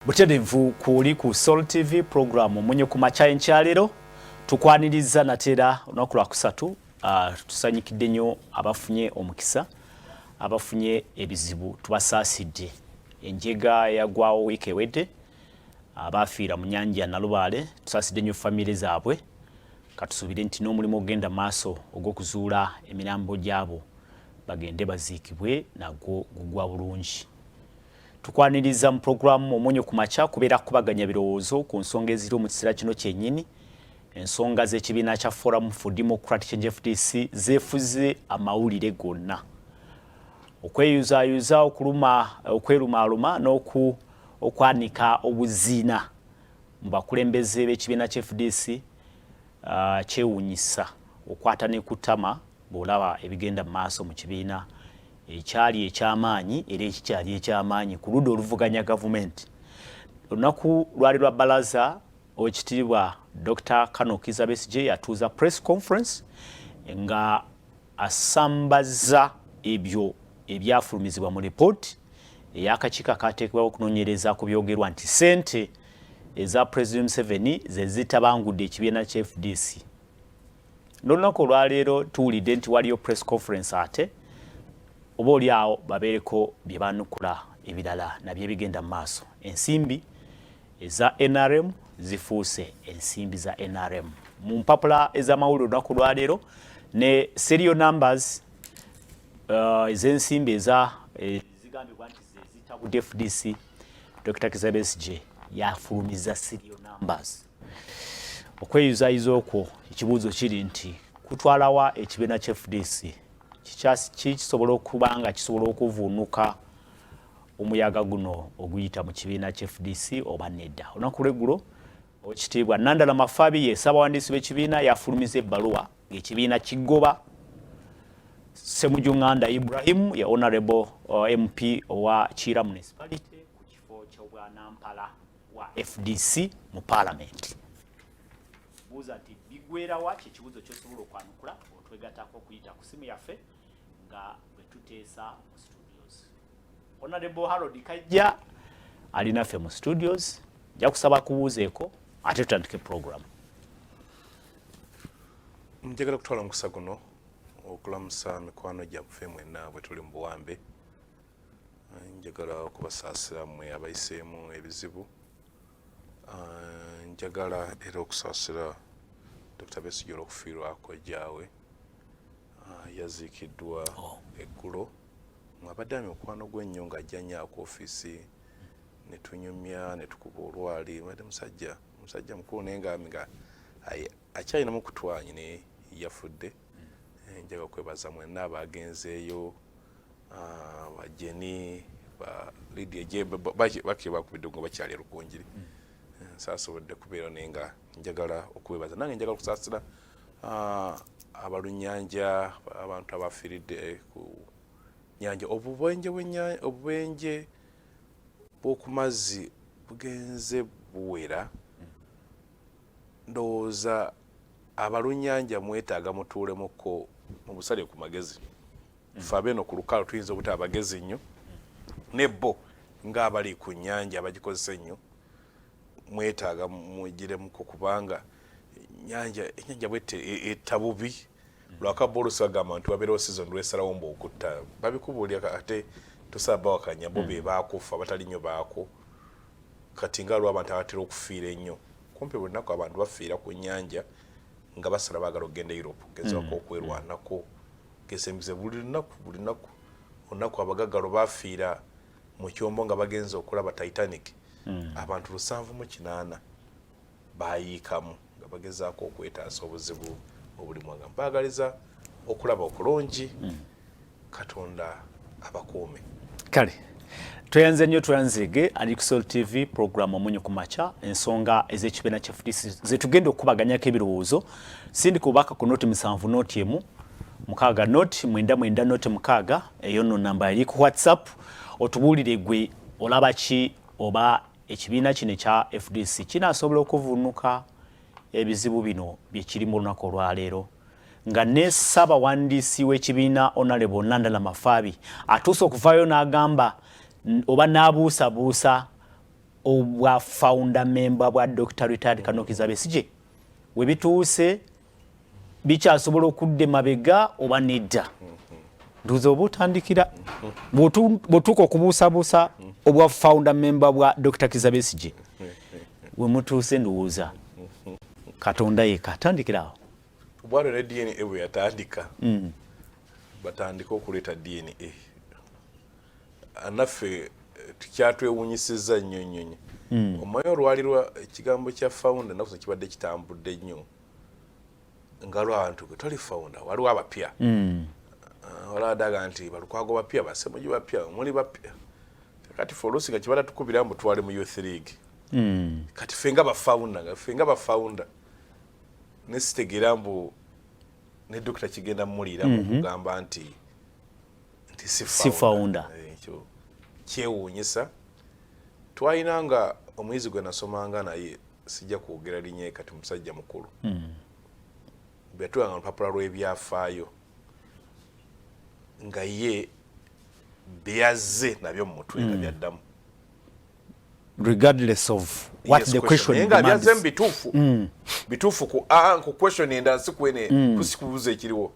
Buterevu kuli ku Soul TV program munye ku macha enchalero tukwaniriza natera onakula kusatu tusanyikidde nnyo abafunye omukisa abafunye ebizibu tubasaasidde enjega yagwawo wiki ewedde abafiira mu nyanja Nalubale tusaasidde nnyo family zaabwe katusubire nti n'omulimu ogenda maaso ogw'okuzuula emirambo gyabo bagende baziikibwe nagwo gugwa bulungi. Tukwaniriza mu programu omunyo ku macha kubeera kubaganya birowoozo ku nsonga eziri mu kiseera kino kyennyini ensonga z'ekibiina kya Forum for Democratic Change FDC zeefuze amawulire gonna okweyuzayuza okwerumaaluma okwanika obuziina mu bakulembeze b'ekibiina kya FDC kyewuunyisa okwata ne kutama bw'olaba ebigenda mu maaso mu kibiina ekyali ekyamaanyi era ekikyali ekyamaanyi ku ludda oluvuganya gavumenti. Olunaku lwali lwa balaza owekitiibwa Dr. Kizza Besigye yatuuza press conference nga asambaza ebyo ebyafulumizibwa mu report ey'akakiiko akateekebwawo okunoonyereza ku byogerwa nti ssente eza President Museveni ze zitabangudde ekibiina kya FDC. N'olunaku olwaleero tuwulidde nti waliyo press conference ate oba oliawo babeereko bye banukula ebirala nabyo ebigenda mu maaso. Ensimbi eza NRM zifuuse ensimbi za NRM mu mpapula ez'amawulire olunaku lwaleero ne serial numbers ez'ensimbi zigambibwa nti zitabudde FDC. Dr. Kizza Besigye yafulumiza serial numbers. Okweyuzayiza okwo ekibuuzo kiri nti kutwalawa ekibiina kya FDC kisobola okuba nga kisobola okuvuunuka omuyaga guno oguyita mu kibiina kya FDC oba nedda. Olunaku lw'eggulo owekitiibwa Nandala Mafabi ye ssaabawandiisi b'ekibiina yafulumiza ebbaluwa ng'ekibiina kigoba Ssemujunganda Ibrahim ya Honorable MP owa Kira Municipality ku kifo ky'obwanampala wa FDC mu Parliament. Buuza nti bigwerawa ky'ekibuuzo ky'osobola okwanukula otwegatako okuyita ku simu yaffe nga bwe tuteesa mu studios. Honorable Harold KAIJA alinaffe mu studios nja kusaba kubuuzeeko ate tutandike program. Njagala kutwala omukisa guno okulamusa mikwano gyaffe mwenna bwe tuli mu buwambe. Njagala okubasaasira mmwe abayiseemu ebizibu. Njagala era okusaasira Dr. Besigye olw'okufiirwa kojjaawe yaziikiddwa eggulo. Mwabadde omukwano gw'ennyo ng'ajja nnyo ku ofiisi ne tunyumya ne tukuba olwali badde musajja mukulu naye nga akyalinamu kutwanyi naye yafudde. Njagala okwebaza mwenna abagenzeeyo bajeni ba Lydia Jebe bakiri bakubidde ngo bakyali Lukunjiri. Saasobodde kubeera naye nga njagala okwebaza nange njagala okusaasira abalunnyanja abantu abafiiridde ku nyanja. Obubenje bw'oku mazzi bugenze buwera. Ndowooza abalunnyanja mwetaaga mutuulemuko mu busale ku magezi. Ffe abeeno ku lukalu tuyinza obutaba bagezi nnyo nebbo ng'abali ku nnyanja abagikozesa ennyo mwetaaga mugiremuko kubanga ennyanja bwette etabubi lwakabba oluusi bagamba nti wabeerawo season lwesalawo mbu okutta babikubuulira ate tusaba wakanya bo be baakufa abatali nnyo baako kati nga lwa abantu abatera okufiira ennyo kumpi buli lunaku abantu bafiira ku nnyanja nga basala baagala okugenda Europe gezaako okwerwanako gesembize buli lunaku olunaku abagaggalo bafiira mu kyombo nga bagenza okulaba Titanic. Abantu 708 bayiikamu nga bagezaako okwetaasa obuzibu obuli mwanga. Mbaagaliza okulaba okulungi Katonda abakuume. Kale tweyanze nnyo tweyanzege ali ku Soul TV program omunyo ku macha ensonga ez'ekibiina kya FDC zetugenda okubaganyako ebirowoozo. Sindi kubaka ku noti 7 noti emu mukaaga noti 9 noti mukaaga eyo nno namba eri ku WhatsApp otubuulire gwe olaba ki oba ekibiina kino ekya FDC kinaasobola okuvuunuka ebizibu bino bye kiri mu lunaku olwaleero nga ne ssaabawandiisi w'ekibiina Honorable Nandala Mafabi atuuse okuvaayo n'agamba oba n'abuusabuusa obwa founder member bwa Dr. Retired Colonel Kizza Besigye we bituuse bikyasobola okudde mabega oba nedda nduzo obutandikira botuko okubuusabuusa obwa founder member bwa Dr. Kizza Besigye we mutuuse nduwuza Katonda yeka atandikirawo bwalo ne DNA ewe yatandika batandika okuleta DNA anafe tukyatwewunyisiza nnyo nnyo omayo olwalirwa ekigambo kya founder nakuso kibadde kitambudde nnyo nga lwantu gwe toli founder waliwo abapya waladaga nti balukwago bapya basemuji bapya muli bapya kati folusi nga kibala tukubira mbu twali mu youth league kati fenga ba founder nesitegera mbu ne Dr. Kigenda mulira mu kugamba nti si founder ekyo kyewuunyisa twayinanga omwizi gwe nasomanga naye sijja kwogera linye kati musajja mukulu betwanga lupapula lw'ebyafaayo nga ye byaze nabyo mu mutwe nga byaddamu regardless of what the question demands. Nga bitufu bitufu ku question enda sikwene kusikubuza ekiriwo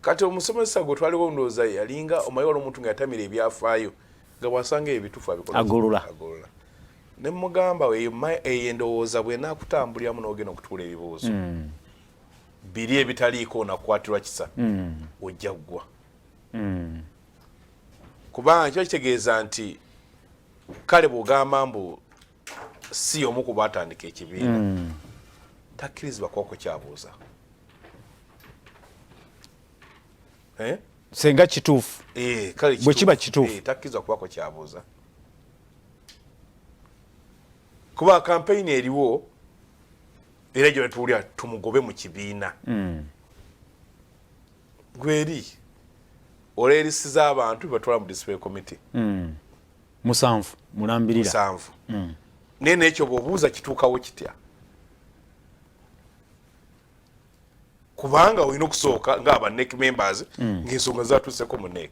kati omusomesa gwe twaliwo ndooza yalinga omayolo omuntu nga yatamira ebyafaayo nga bwasanga ebitufu abikola agolula ne mugamba we eyendowooza bwe nakutambuliramu n'ogenda okutuula ebibuuzo biri ebitaliiko nakwatirwa kisa ojja ggwa kubanga kyo kitegeeza nti kale bw'ogamba mbu si omu ku baatandika ekibiina takkirizibwa kwako kyabuuza senga kituufu bwe kiba kituufu takkirizibwa kwako kyabuuza kuba kampeyini eriwo era gye batuwulira tumugobe mu kibiina gweri oleerisiza abantu batwala mu display committee musanvu mulambirira musanvu naye n'ekyo bw'obuuza kituukawo kitya kubanga olina okusooka ng'aba NEC members ng'ensonga zatuuseko mu NEC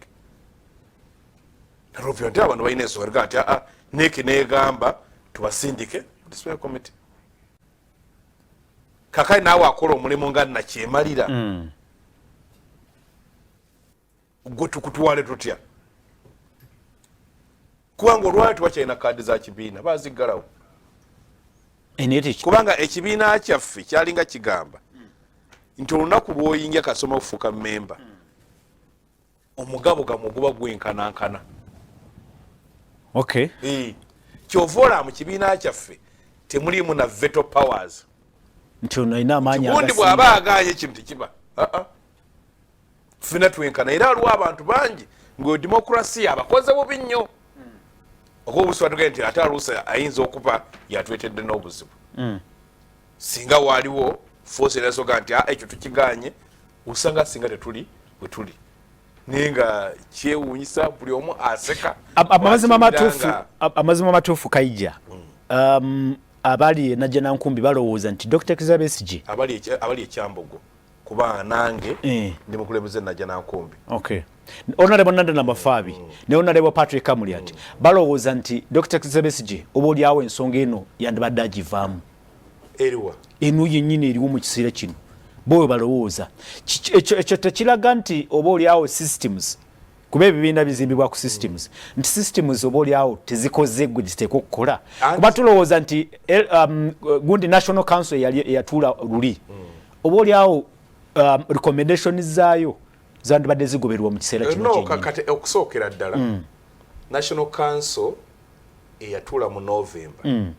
nalwovyo nti abantu balina ensonga erga nti NEC neegamba tubasindike display committee kakali naawe akola omulimu nga nakyemalira gwe tukutwale tutya kubanga olwali tubakyalina kaadi za kibiina baziggalawo kubanga ekibiina kyaffe kyalinga kigamba nti olunaku lw'oyinja kasoma okufuuka memba omugabo gamwe guba gwenkanankana kyova olaba mu kibiina kyaffe temuliimu na veto powers nti ono alina amaanyi gundi bw'aba aganye ekintu tekiba ffena twenkana era aliwo abantu bangi nga demokrasiya abakoze bubi nnyo okobusiba tugende nti ate aluusi ayinza okuba yatwetedde n'obuzibu singa waaliwo force erasoga nti ekyo tukiganye usanga singa tetuli bwe tuli naye nga kyewuunyisa buli omu aseka amazima amatuufu KAIJA abali najja nankumbi balowooza nti Dr. Kizza Besigye abali ekyambogo kuba nange ndi mukulembeze najja nankumbi Honorable Nanda number 5 ne Honorable Patrick Kamulyat balowooza nti Dr. Kizza Besigye oboolyawo ensonga eno yandibadde agivaamu eriwa eno yennyini eriwo mu kiseera kino bowe balowooza ekyo tekiraga nti oboolyawo systems kuba ebibiina bizimbibwa ku systems nti systems oboolyawo tezikoze gwe ziteekwa okukola kuba tulowooza nti gundi National Council eyatuula luli oboolyawo recommendations zaayo zandibadde zigoberwa mu kiseera kino kati okusookera ddala National Council eyatuula mu November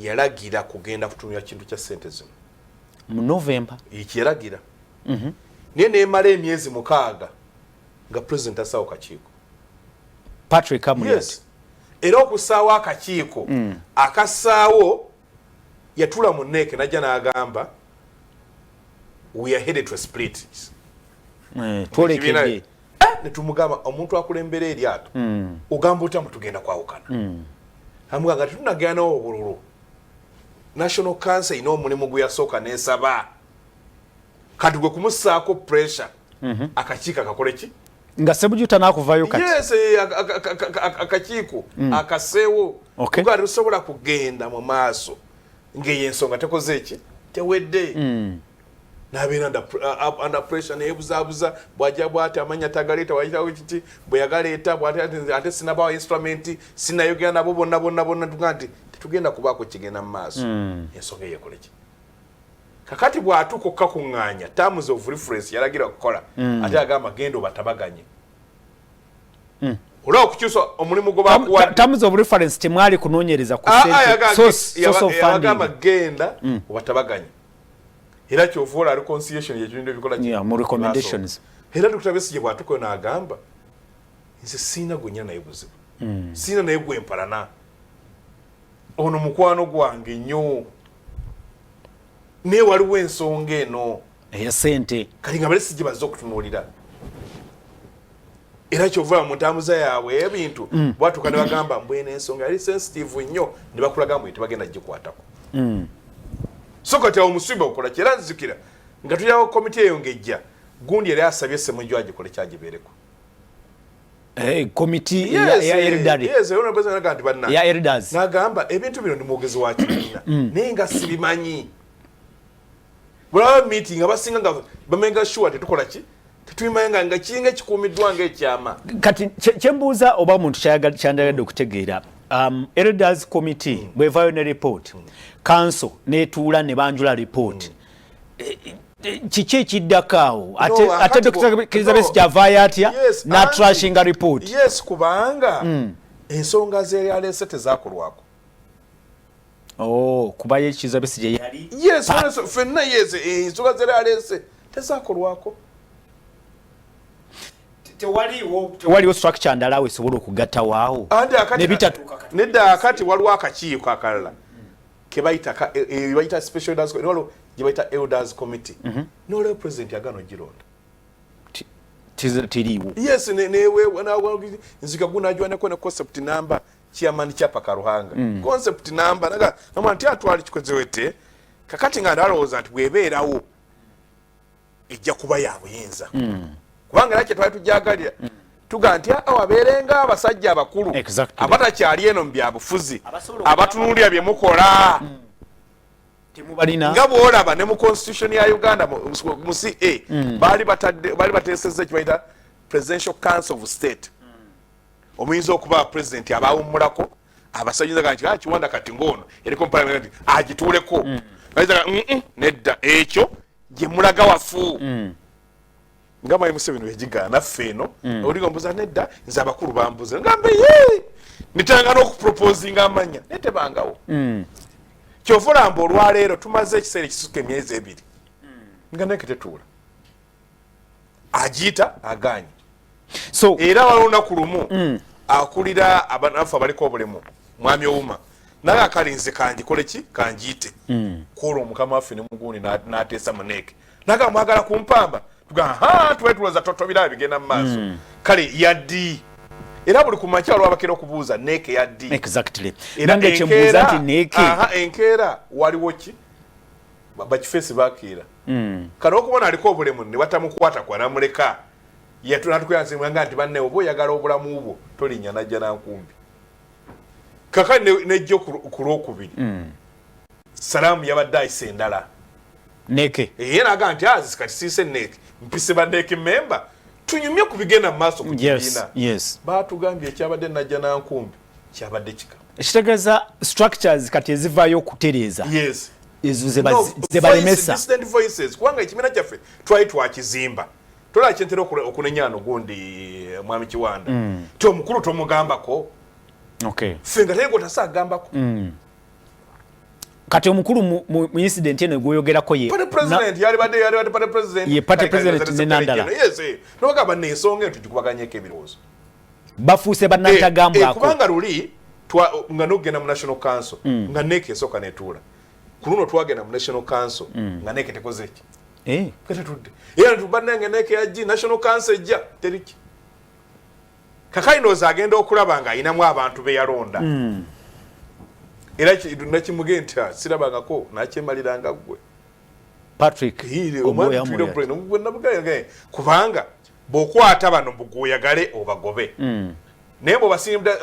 yalagira kugenda kutunula kintu kya ssente zino mu November ekyeragira naye neemala emyezi 6 nga president asaawo kakiiko Patrick Kamulyat era okusaawo akakiiko akassaawo yatula mu NEC najja n'agamba we are headed to a split twolekeye netumugamba omuntu akulembera eryato ogamba otya mutugenda kwawukana amugamba tetunagenda nawo obululu National Council ina omulimu gwe yasooka n'esaba kati gwe kumussaako pressure akakiiko akakole ki nga Sebujuta nakuvayo kati yes akakiiko akaseewo kugali lusobola kugenda mu maaso ng'eyensonga tekoze eki tewedde nabeera under pressure neyebuzabuza bwajja bwati amanya tagaleeta wayitawo kiti bwe yagaleeta bwati ate sinabawo instrument sinayogera nabo bonna tuga nti tetugenda kubaako kigenda mu maaso ensonga eyekoleki kakati bw'atuuka okukakuŋŋaanya terms of reference yalagira okukola ate agamba genda obatabaganye olwa okukyusa omulimu gwe bakuwadde terms of reference temwali kunoonyereza ku yabagamba genda obatabaganye era kyovoola reconciliation yekintu ebikola mu recommendations era Dr. Besigye bw'atuukayo n'agamba nze siina gwe nnyina naye buzibu siina naye gwe mpalana ono mukwano gwange nnyo naye waliwo ensonga eno eya ssente kati nga Besigye bazze okutunuulira era kyovoola mu ntambuza yaabwe ebintu bwatuuka ne bagamba mbwene ensonga yali sensitive nnyo ne bakulaga mbwe tebagenda gikwatako so kati awo musiba okola kyera nzikira nga tulyawo komiti eyo ng'ejja gundi yali asabye Ssemujju agikole kyagibeereko komiti ya elders n'agamba ebintu bino ndi mwogezi wa kibiina naye nga sibimanyi bulaba meeting abasinga nga bamenga sure tetukola ki tetuyimanya nga kiringa kikuumiddwa ng'ekyama kati kyembuuza oba omuntu kyandagadde okutegeera elders committee bwevaayo ne report council netuula ne banjula report kiki ekiddako awo ate Dr. Kizza Besigye avaayo atya n'atrashinga report yes kubanga ensonga zeeyaleese tezaakolwako kuba ye Kizza Besigye yali yes fenna yes ensonga zeeyaleese tezaakolwako tewaliwo structure ndala wesobola okugattawo awo nedda akati waliwo akakiiko akalala kebayita special elders nolwo gyebayita elders committee nolwo president yagano gironda tiriiwo yes nzika gunajwaneko ne concept number chairman Chapa Karuhanga concept number naga namanti atwali kikozewete kakati nga ndalowooza nti bwebeerawo ejja kuba ya buyinza kubanga nakye twali tujjagalira tuga nti awabeerenga abasajja abakulu abatakyali eno mu byabufuzi abatunuulira bye mukola nga bw'olaba ne mu constitution ya Uganda mu CA baali bateesezza ekibayita presidential council of state omuyinza okuba president abawummulako abasajja nti kiwanda kati ng'ono eriko parliament agituuleko nedda ekyo gye mulaga wafu nga mayi Museveni wegigaana ffe eno oliga mbuza nedda nze abakulu bambuze ngambe ye nitanga n'okuproposinga amanya netebangawo kyovula mbu olwaleero tumaze ekiseera ekisuka emyezi 2 nga neke tetuula agiyita aganye so era waliwo olunaku lumu akulira abanafu abaliko obulemu mwami Ouma naye akalinze kanjikole ki kanjiyite kola omukama waffe ne mugundi n'ateesa muneke naga mwagala kumpamba tuga tuwetuloza totobira bigenda mu maaso kale yaddi era buli ku makya waliwo abakera okubuuza neeke yaddi exactly nange kyembuuza nti neeke enkeera waliwo ki bakifeesi bakiira kale okubona aliko obulemu ne batamukwata kwanamuleka yatunatukyansimwanga nti banne oba oyagala obulamu bwo tolinnya najja nankumbi kakati nejjo ku lwokubiri salaamu yabadde ayise endala neeke ye naga nti kati siise neeke mpise banneeke memba tunyumye ku bigenda mu maaso ku kibiina baatugambye ekyabadde najja nankumbi kyabadde kika ekitegeeza structures kati ezivaayo okutereeza ezo zebalemesa kubanga ekibiina kyaffe twali twakizimba tolaba kyentera okunenyano gundi mwami Kiwanda ti omukulu tomugambako ffe nga tayego tasaagambako kati omukulu mu incident eno gwoyogerako ye president yali president ye party president nenandala nobagamba nensonga ento gikubaganyeko ebirowoozo bafuuse bannantagambwako kubanga luli nga nogenda mu national council nga neeke esooka netuula ku luno twagenda mu national council nga neeke tekoze eki ketetudde era tubannange neeke yaggi national council ejja teriki kakainooza agenda okulaba nga ayinamu abantu be yalonda era nakimuge nti sirabangako nakyemaliranga gwe Patrick kubanga bokwata bano buguyagale obagobe nembo basinga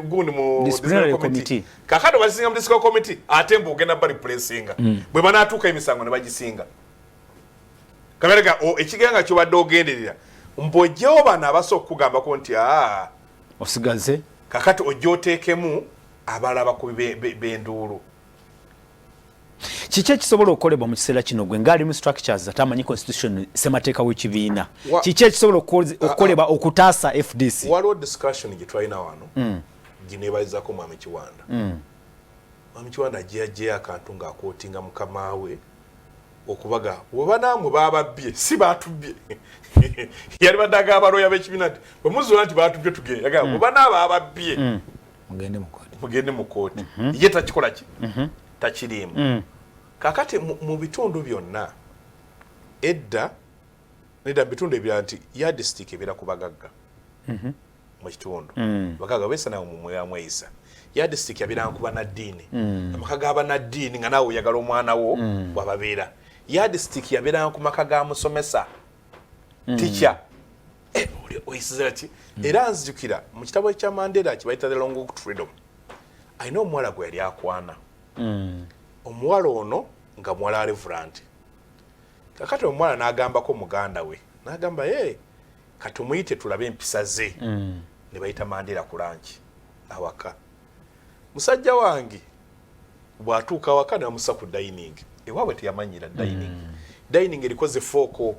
gundi mu disciplinary committee kakado basinga mu disciplinary committee atembo ogenda bali placinga bwe banatuka emisango ne bagisinga kaberega ekiganga kyo badde ogenderera mbojjo bana abasoka kugamba ko nti osigaze kakati ojjotekemu abalaba ku benduulu Chiche kisobola okolebwa mu kiseera kino gwe ngali mu structures atamanyi constitution semateeka w'ekibiina chiche kisobola okolebwa okutaasa FDC waliwo discussion gitwalina wano gineebalizako mwami Kiwanda mwami Kiwanda gye akantu ng'akootinga mukama we okubaga bwe namwe bababbye si baatubbye yali badaga abaloya b'ekibiina nti bwe muzuula nti baatubbye tugende yagamba bwe naaba ababbye mugende mu kooti ye takikola ki takirimu kakati mu bitundu byonna edda bitundu ebirala nti ya district ebera ku bagagga mu kitundu bagagga besa nawe mu mweyisa ya district yabera nkuba na ddiini amaka gaba na ddiini nga nawe oyagala omwana wo wababeera ya district yabera ku maka ga musomesa teacher oyisiza ati era nzijukira mu kitabo kya Mandela kibayita the long walk to freedom ayina omuwala gwe yali akwana omuwala ono nga muwala Reverend kakati omuwala n'agambako muganda we n'agamba kati muyite tulabe empisa ze ne bayita Mandela ku lanchi awaka musajja wange bw'atuuka awaka n'amussa ku dining ewaabwe teyamanyira dining erikoze fooko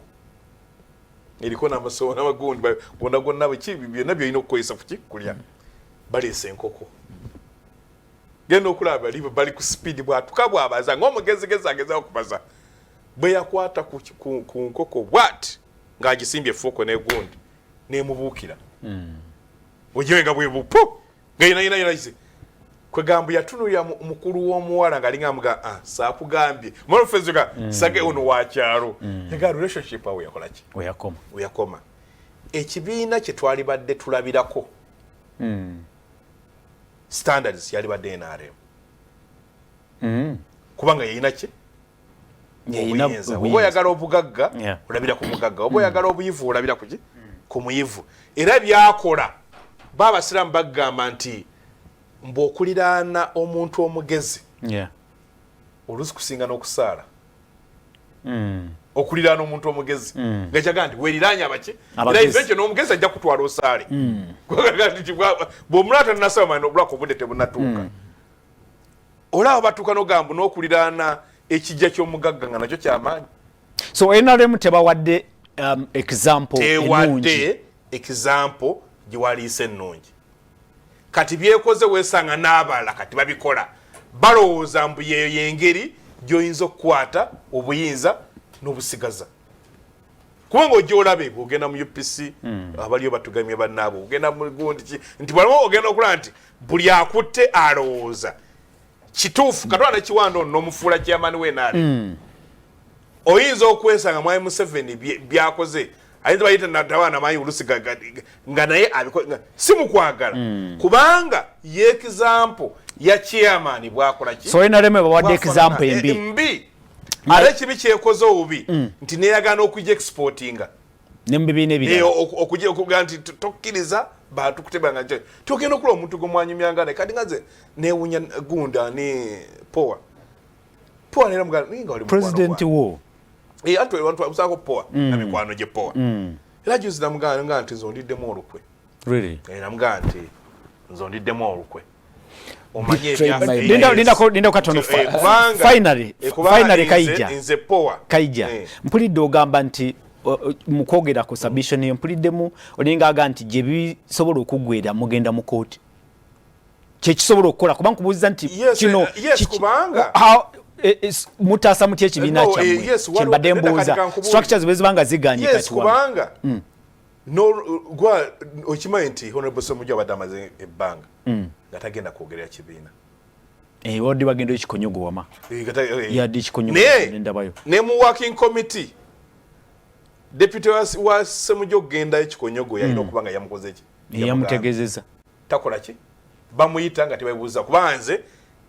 eriko n'amasomo n'amagundi gonna byonna byolina okukozesa kuki kulya baleese enkoko genda okulaba bali ku speed bwatuka bwabaza ng'omugezigezi agezaho okubaza bwe yakwata ku nkoko bwat ng'agisimbye efuuko n'egundi n'emubuukira ojewe nga bwe bupo ng'ayinayinayinayize kwegamba yatunulira mukulu w'omuwala ng'alinga amuga saakugambye molofezoga sage ono wakyalo ega relationship awo yakola ki oyakoma ekibiina kye twali badde tulabirako standards yali badde NRM kubanga yeyina ki oba oyagala obugagga olabira ku mugagga oba oyagala obuyivu olabira kuki ku muyivu era byakola baabasiraamu bagamba nti mb'okuliraana omuntu omugezi oluusi kusinga n'okusaala okuliraana omuntu omugezi nga kyagaa nti weeriraanye abaki era ekyo n'omugezi ajja kutwala osaale bw'omulata nasaba mani obulako obudde tebunatuuka olaba batuuka n'ogamba n'okuliraana ekijja ky'omugagga nga nakyo kyamaanyi so NRM tebawadde example tewadde example giwaliise ennungi kati byekoze weesanga n'abalala kati babikola balowooza mbu yeeyo y'engeri gy'oyinza okukwata obuyinza n'obusigaza kubanga ojja olabe bw'ogenda mu UPC abaliyo batugamye bannaabo ogenda mu gundi ki nti bwaliwo ogenda okulaba nti buli akutte alowooza kituufu katwala Kiwanda ono n'omufuula chairman w'enaali oyinza okwesanga mwami Museveni byakoze ayinza bayita natawaana mayi olusi nga naye si mukwagala kubanga ye example ya chairman bwakola ki so NRM bawadde example embi ate kibi kyekoze obubi nti neyagana okujja exportinga nembibiina ebirala okujja okuga nti tokkiriza batukutebanga nje togenda okula omuntu gomwanyumyangane kati ngaze newunya gunda ni poa nera muganga oli president wo antu abantu usako poa na mikwano gye poa era juzi namuganga nti nzondiddemu olukwe really namuganga nti nzondiddemu olukwe linda katono finally kaija nze poa kaija mpulidde ogamba nti mukwogera ku submission eyo mpuliddemu olinga aga nti gye bisobola okuggwera mugenda mu kooti kyekisobola okukola kuba nkubuuliza nti kino mutaasa mutya ekibiina kyammwe kyembadde mbuuza structures bwe zibanga ziganye kati kubanga okimanyi nti honorable Ssemujju abadde amaze ebbanga nga tagenda kwogerera kibiina wadde bagenda ekikonyogo wama yadde ekikonyogo nendabayo ne mu working committee deputy wa Ssemujju okugenda ekikonyogo yalina okuba nga yamukoze ki yamutegezeza takola ki bamuyita nga tebabuuza kuba nze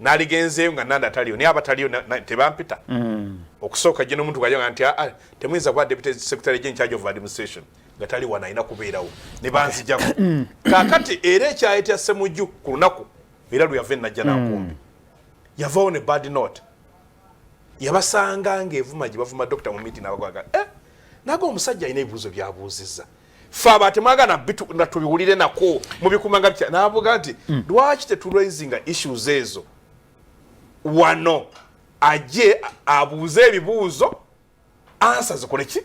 naligenzeeyo nga nanda taliyo naye abataliyo tebampita okusooka gye n'omuntu gajanga nti temuyinza kuba deputy secretary in charge of administration gatali wanaina kubeerawo ne banzijako kakati era ekyayita Ssemujju ku lunaku era luyave najja nakumbi yavaawo ne bad note yabasanga ng'evuma gye bavuma dokita mu meeting n'abagwaga nago omusajja alina ebibuuzo byabuuzizza fe abatemwagana tubiwulire nako mubikumanga bitya n'avuga nti lwaki tetulaisinga issues ezo wano ajje abuuze ebibuuzo ansa zikole ki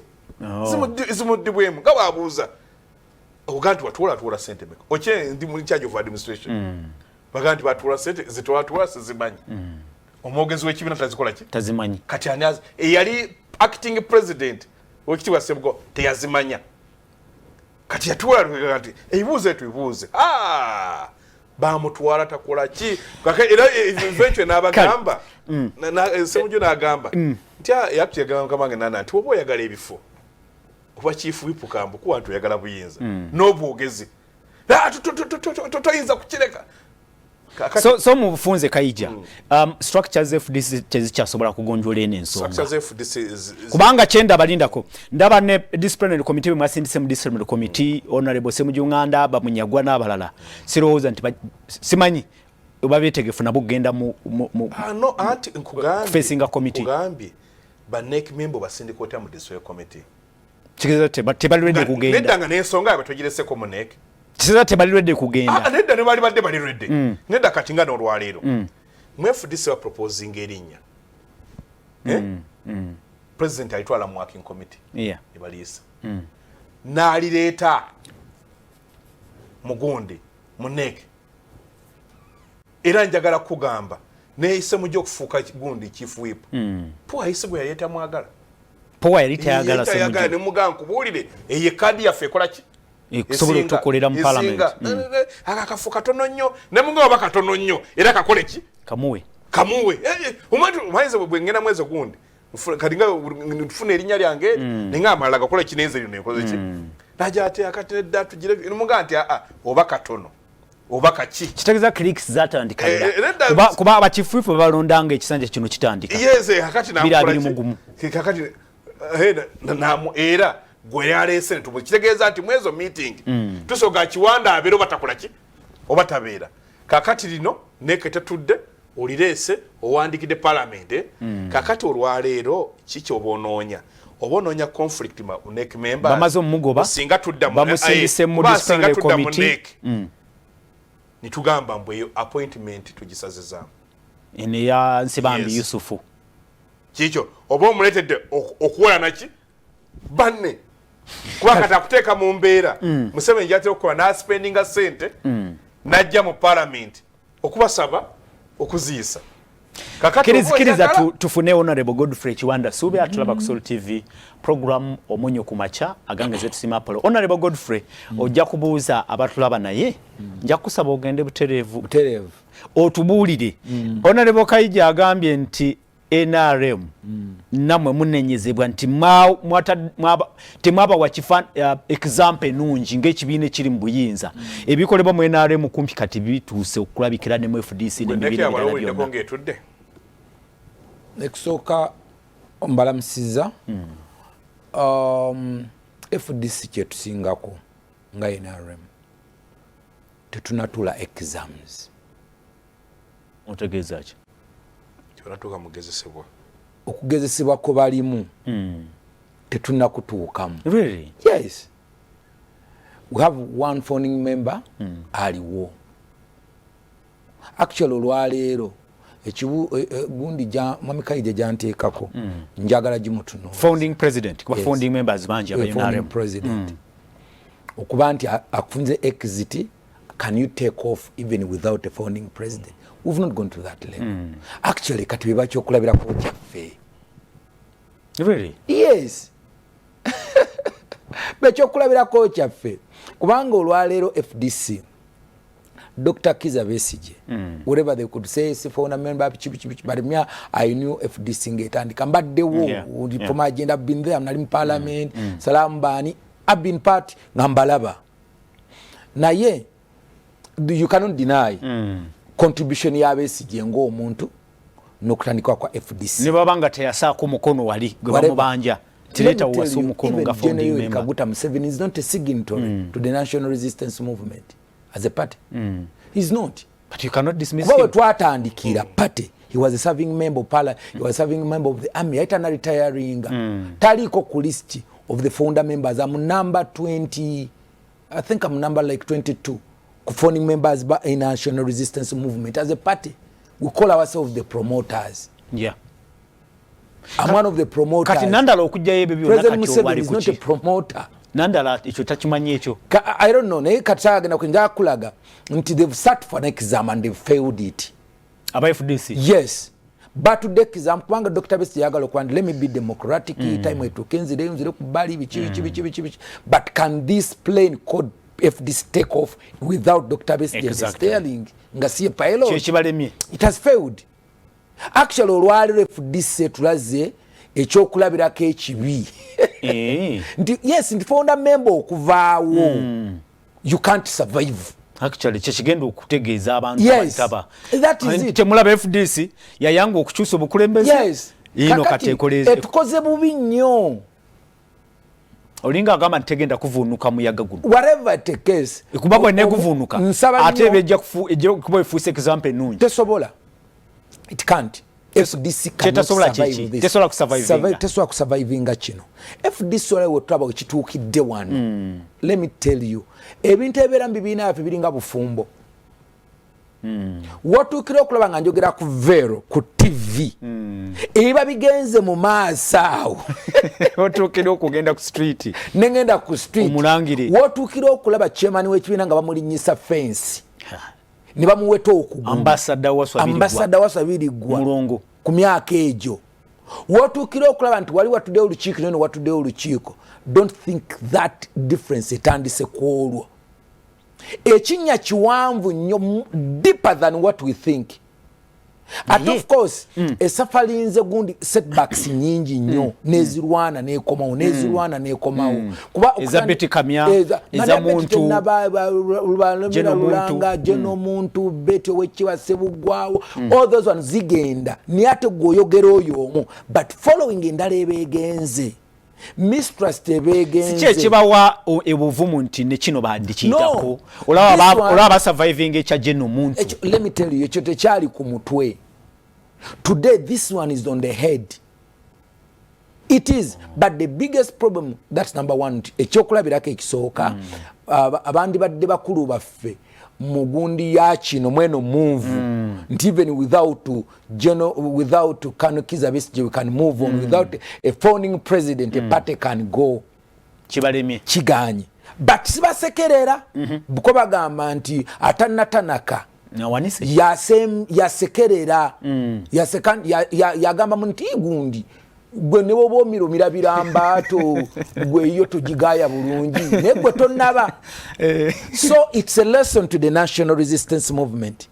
zimuddibwemu nga bw'abuuza obuga nti watuula ssente meka okye ndi mu charge of administration baga nti batuula ssente zitwatuula sizimanyi omwogezi w'ekibiina tazikola ki tazimanyi kati ani eyali acting president w'ekitiibwa Ssebugo teyazimanya kati yatuula nti ebibuuzo etubibuuze bamutwala takola ki era eventually n'abagamba Ssemujju n'agamba nti yagamba kamange nana nti oba oyagala ebifo oba chief wipukambu kuba nti oyagala buyinza n'obwogezi toyinza kukireka so mu bufunze KAIJA structures FDC tezikyasobola kugonjoola eno ensonga kubanga kyenda balindako ndaba ne disciplinary committee mwasindise mu disciplinary committee honorable Ssemujju Nganda bamunyagwa n'abalala sirowooza nti simanyi oba beetegefu nabo kugenda mu no anti nkugambi facing a committee nkugambi ba NEC member basindikota mu disciplinary committee kigeza tebalirede kugenda nedanga n'ensonga abatogirese mu NEC kisa tebalirede kugenda nedda ne bali badde balirede nedda kati nga n'olwaleero mu FDC wa proposing erinnya president alitwala mu working committee ebaliisa n'alireeta mugundi mu NEC era njagala kugamba neeyise mujja okufuuka gundi chief whip po ayise bwe yaleeta mwagala po yali tayagala Ssemujju ne mugamba nkubuulire eyo kadi yaffe ekola ki kusobola okukolera mu parliament akafu katono nnyo ne mugamba katono nnyo era kakole ki kamuwe omanyize bwe ngenda mwezi gundi kati nga nfuna erinnya lyange ninga amalala gakola kinenze lino ekoze ki najja ate akati nedda tugire mugamba nti oba katono oba kaki kitegeeza clicks zatandika kuba abakifuifu balondanga ekisanja kino kitandika kakati kakati era gwe yaleese ntubu kitegeeza nti mwezo meeting tusoga kiwanda abeera batakola ki oba tabeera kakati lino NEC tetudde olireese owandikidde parliament kakati olwaleero kiki obonoonya conflict ma NEC member bamaze omugoba singa tudda bamusindise mu disciplinary committee nitugamba mbweyo appointment tugisazizaamu ene ya Nsibambi Yusufu kikyo oba omuleetedde okuwola naki banne kuba kati akuteeka mu mbeera Museveni gyatera okukola n'aspendinga ssente n'ajja mu parliament okubasaba okuziisa kiriza tufune honorable Godfrey Kiwanda Sube atulaba ku Soul TV program omunyo ku macha agangeze tusima Apollo honorable Godfrey ojja kubuuza abatulaba naye nja kusaba ogende buterevu otubuulire honorable KAIJA agambye nti NRM namwe munenyezebwa nti temwaba wa example nungi ng'ekibiina kiri mu buyinza ebikolebwa mu NRM kumpi kati bituuse okulabikira ne mu FDC n'ebibiina byonna ekusooka mbalamusiza FDC kyetusingako nga NRM tetunatula exams otegeeza ki tunatuuka mugezesebwa okugezesebwa ko balimu tetunakutuukamu really yes we have one founding member aliwo actually olwaleero gundi mwami KAIJA janteekako njagala gimutuno founding president kuba founding members bangi founding president okuba nti afunze exit can you take off even without a founding president we've not gone to that level actually kati biba kyokulabirako kyaffe really yes bekyokulabirako kyaffe kubanga olwaleero FDC Dr. Kizza Besigye whatever they could say si for a member but me I knew FDC ngetandika mbaddewo from agenda I've been there I'm not in parliament salam bani I've been part ngambalaba naye you cannot deny contribution ya Besigye ng'omuntu n'okutandikwa kwa FDC ne babanga teyasaako mukono wali gwe bamubanja Tireta wasu mukono nga founding member. Kaguta Museveni is not a signatory to the National Resistance Movement as a party. He's not. But you cannot dismiss him. Him. Party. He was a serving member of Parliament. He was a serving member of the army. Aitana retiring. Taliko ku list of the founder members. I'm number 20. I think I'm number like 22. Founding members in National Resistance Movement. As a party, we call ourselves the promoters. Yeah. I'm one of the promoters. Kati nandala okujjayo ebyo byonna President kati wali Museveni is not a promoter. Nandala ekyo takimanyi ekyo. I don't know. Naye kati agenda kwenja kulaga nti they've sat for an exam and they've failed it. Aba FDC. Yes. But today exam kubanga Dr. Besigye yagala kwandi let me be democratic time etukenzi leo nzire kubali bichi. But can this plane called FDC take off without Dr. Besigye steering ngasiye pilot? It has failed. Actually olwaliro FDC tulaze ekyokulabirako ekibi. Yes, ndi founder member okuvaawo. You can't survive. Actually kyekigenda okutegeeza abantu abataba. That is it. Temulaba FDC yayanga okukyusa obukulembeze. Yes. Ino katekoleze. Etukoze bubi nnyo. Olinga agamba ntegenda kuvunuka muyaga guno. Whatever it takes. Kubabwe ne kuvunuka. Ate bejja kuba efuuse example nungi. Tesobola. It can't. FDC cannot survive this. Tesobola kusurvivinga kino. FDC wale wotaba okituukidde wano. Let me tell you. Ebintu ebibeera mu bibiina byaffe biringa bufumbo. Watuukira okulaba nga njogera ku Vero ku TV. Ebiba bigenze mu maaso awo. Watuukira okugenda ku street. Nengenda ku street. Omulangire. Watuukira okulaba chairman w'ekibiina nga bamulinnyisa fence. Ne bamuweta okugulu. Ambassador wasabirigwa. Mulongo. Ku myaka egyo. Watuukira okulaba nti wali watuddeyo olukiiko none watuddeyo olukiiko. Don't think that difference etandise kwolwo. Ekinnya kiwanvu nnyo deeper than what we think. And of course, esafalinze gundi setbacks nyingi nnyo nezirwana nekomawo nezirwana nekomawo. Kuba Elizabeth Kamya eza muntu Jeno muntu Betty Wechiwa Sebugwawo all those ones zigenda ni ate goyogera oyo omu but following endala ebegenze mistrust ebegenze siche kibawa ebuvumu nti ne kino bandikitako olaba surviving echa Jeno muntu. Let me tell you ekyo tekyali ku mutwe. Today this one is on the head. It is, but the biggest problem, that's number one, ekyokulabirako ekisooka abandi badde bakulu baffe mugundi ya kino mweno move nti even without Kizza Besigye we can move on without a founding president a party can go kibalemi kiganye but sibasekerera buko bagamba nti atanatanaka yasekerera yagamba munti gundi gwe nebo bomiro mirabirambaato gwe iyo tugigaya bulungi negwe tonnaba. So it's a lesson to the National Resistance Movement.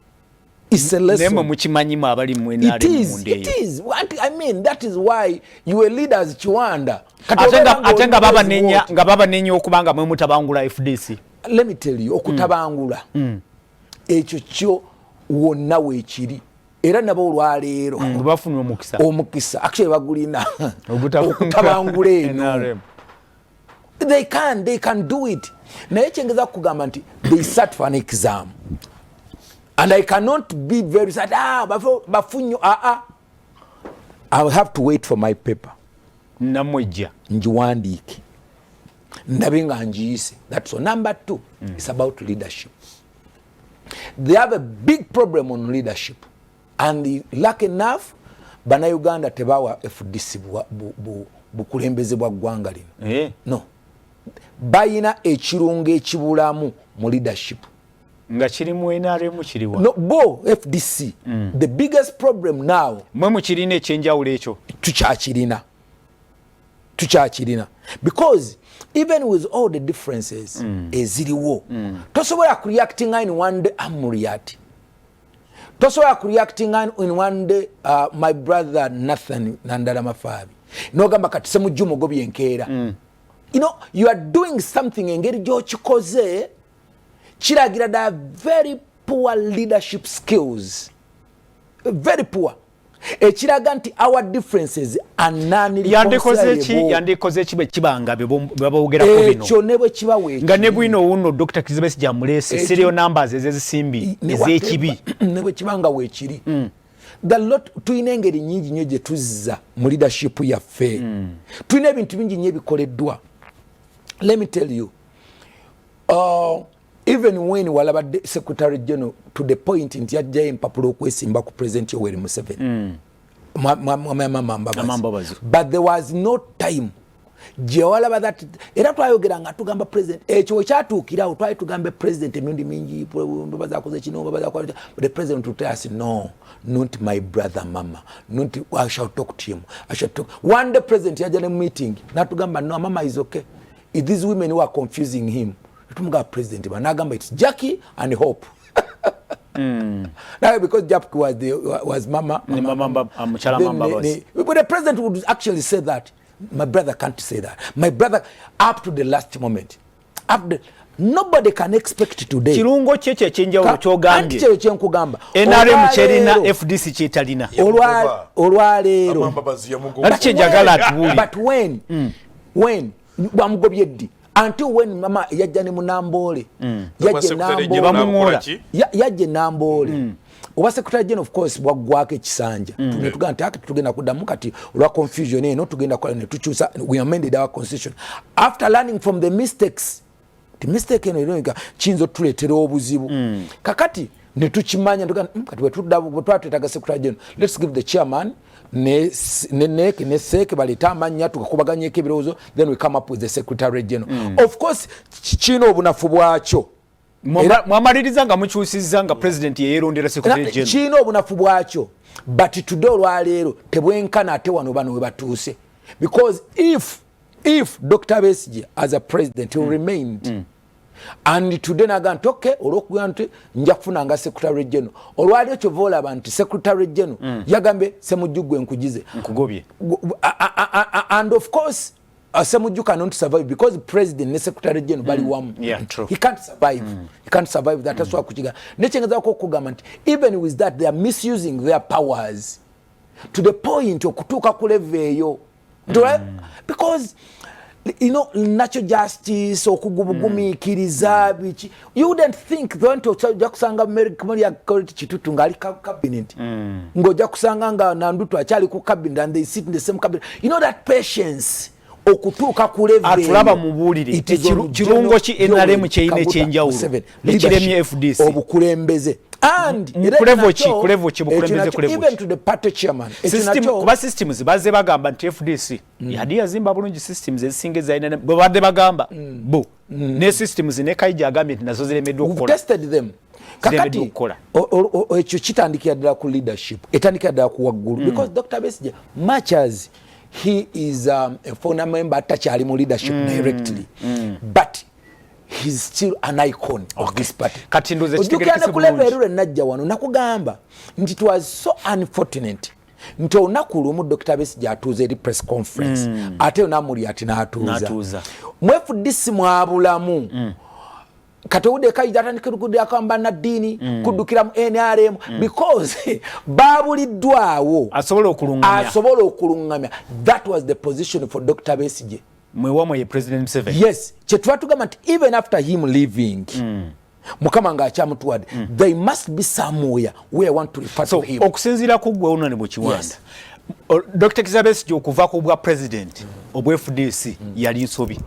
It's a lesson. Nemo mukimanyimu abali mwenare munde. It is. I mean that is why you are leaders Chiwanda. Atenga baba nenya okubanga mwe mutabangula FDC. Let me tell you okutabangula. Ekyo kyo wonna weekiri. Era nabo olwaleero bafunwa omukisa actually bagulina okutabangula eno. They can do it. Naye kyengeza kugamba nti they sat for an exam and I cannot be very sad bafunyo I will have to wait for my paper namwejja njiwandiike ndabe nga njiyise. That's all. Number 2 it's about leadership. They have a big problem on leadership. And lucky enough Bannayuganda tebawa FDC bukulembeze bwa ggwanga lino. No. Bayina ekirungo ekibulamu mu leadership. Nga kiri mu NRM kiriwa. No, bo FDC. The biggest problem now. Mwe mu kirina ekyenjawulo ekyo. Tukyakirina. Because even with all the differences eziriwo tosobola kureacting in one day Amuriat. Tosobola kureacting in one day my brother Nathan Nandala Mafabi. Nogamba kati semujjumo gobi enkeera. You know, you are doing something engeri gy'okikoze kiragira da very poor leadership skills. Very poor. ekiraga nti our differences are non-reconcilable. Yandikoze kibe kibanga baboogerako bino ekyo ne bwe kiba weekiri nga ne bwino wuno Dr. Kizza Besigye amulese serial numbers ezezisimbi ez'ekibi ne bwe kibanga weekiri the lot tuyina engeri nyingi nnyo gye tuzza mu leadership yaffe tuyina ebintu bingi nnyo ebikoleddwa. Let me tell you, even when walabadde Secretary General to the point nti yajjayo empapula okwesimba ku President Yoweri Museveni but there was no time gye walaba that era twayogera nga tugamba president ekyo kyatuukirawo twali tugambe president emirundi mingi bazakoze kino bazakoze the president to tell us no, not my brother mama, not I shall talk to him, I shall talk. One day president yajja ne meeting natugamba no, mama is okay. If these women who are confusing him, tumuga president banagamba it's Jackie and Hope. Now because Jackie was mama but the president would actually say that my brother can't say that. My brother up to the last moment. Nobody can expect today. Kirungo cheche chenja kyogambye. Anti kye nkugamba. NRM cherina FDC chetalina. Olwaleero. But when bamugobye ddi until when mama yajja ne munambole yajja nambole oba Secretary General of course bwagwako ekisanja tugenda nti tugenda kuddamu kati olwa confusion eno tugenda kwa tukyusa we amended our constitution after learning from the mistakes. The mistake eno ironga chinzo tuleetera obuzibu kakati ne tukimanya kati twatetaga Secretary General, let's give the chairman ne seke baleta amanya tukakubaganyeko ebirowozo, then we come up with the Secretary General. Of course kino obunafu bwakyo mwamaliriza nga mukyusiza nga president yeerondera Secretary General kino obunafu bwakyo but today olwaleero tebwenkana ate wano bano we batuuse because if Dr. Besigye as a president he remained and today naganti okay olwokuga nti nja kufuna nga Secretary General olwali ekyo volaba nti Secretary General yagambe semujjugwe nkugize nkugobye and of course Semujju cannot survive because the president and Secretary General bali wamu. Yeah, true. He can't survive. He can't survive that. That's why kuchiga. Nechenga ko government even with that they are misusing their powers to the point okutuka kuleveyo. Because you know natural justice okugubugumikiriza bichi you wouldn't think don't kusanga America kitutu ngali cabinet ngoja kusanga nga nandutu achali ku cabinet and they sit in the same cabinet. You know that patience okutuka kuleve atulaba mubulire kirungo ki NRM cheine chenjawulo ekiremye FDC obukulembeze and kulevo chibukulembeze kulevo even to the party chairman system kuba systems baze bagamba nti FDC yadi yazimba bulungi systems ezisinge zaina babade bagamba bo ne systems ne KAIJA agambye nazo ziremeddwa okukola tested them kakati ekyo kitandikira ddala ku leadership etandikira ddala ku waggulu because Dr. Besigye much as he is a former member atakyali mu leadership directly but he's still an icon of this party. Kati ndoze kitegekese bulungi najja wano nakugamba nti it was so unfortunate nti olunaku lumu Dr. Besigye atuuza eri press conference ate onamuli ati n'atuuza mu FDC mwabulamu katowude KAIJA atandikira akamba na dini kudukira mu NRM because babuliddwawo asobola okulungamya. That was the position for Dr. Besigye mwewamwe ye President Museveni. Yes, kyetwatugamba nti even after him leaving mukama nga akyamutwadde they must be somewhere where I want to refer to him. Okusinziira ku gwe unane mu Kiwanda Dr. Kizza Besigye okuva ku bwa president obwe FDC yali Nsobi.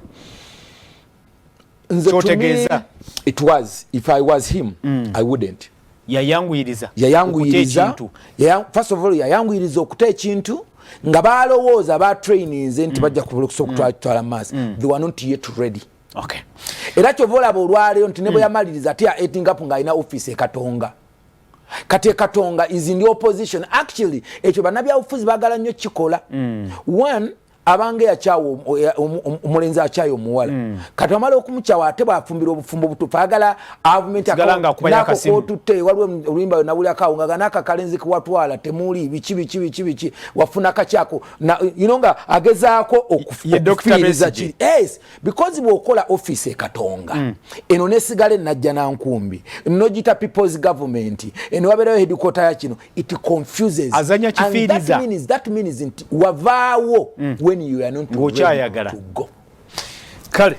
It was if I was him I wouldn't. Yayanguyiriza first of all yayanguyiriza okuta ekintu nga balowooza ba trainings nti bajja kutwala mass they were not yet ready. Okay. Era kyovolaba olwaleero nti ne bwe yamaliriza ati etingapu ng'alina office Katonga kati Katonga is in the opposition. Actually ekyo bannabyabufuzi baagala nnyo kikola. One abange yakyawo omulenzi akyayo omuwala kati amala okumuchawa ate bwafumbira obufumbo butufu agala avumenti akakotutte waliwo oluyimba nawuli akawunga ganaka kalenzi kuwatwala temuli bichi wafuna kakyako nga agezaako okufiiriza kiri yes because bwokola office ekatonga eno nesigale najja nankumbi nogita people's government eno wabeerayo headquarter ya kino it confuses azanya kifiriza that means wavaawo when you are not ready to go. Kale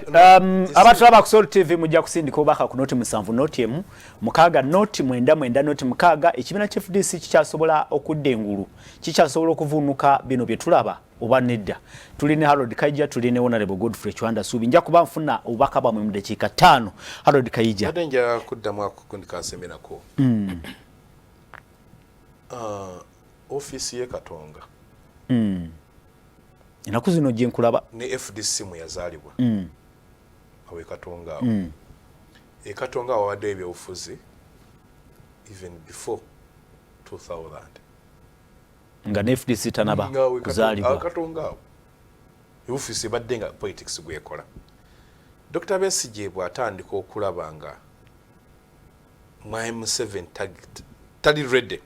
abatulaba ku Soul TV mujja kusindika obaka ku noti 7 noti emu mukaga noti 9 noti mukaga ekibiina kya FDC kikyasobola okudda engulu kikyasobola okuvunuka bino bye tulaba oba nedda tuline Harold KAIJA tuline Honorable Godfrey Chwanda Subi nja kuba nfuna obaka bamwe mu dakika 5 Harold KAIJA adenja kuddamu akukundika seminako office ye Katonga inaku zino gye nkulaba ne FDC mu yazaalibwa awe Katonga e Katonga wawadde ebyobufuzi even before 2000 nga ne FDC tanaba kuzaalibwa Katonga office badde nga politics gwekola Dr. Besigye bw'atandika okulaba nga M7 tali ready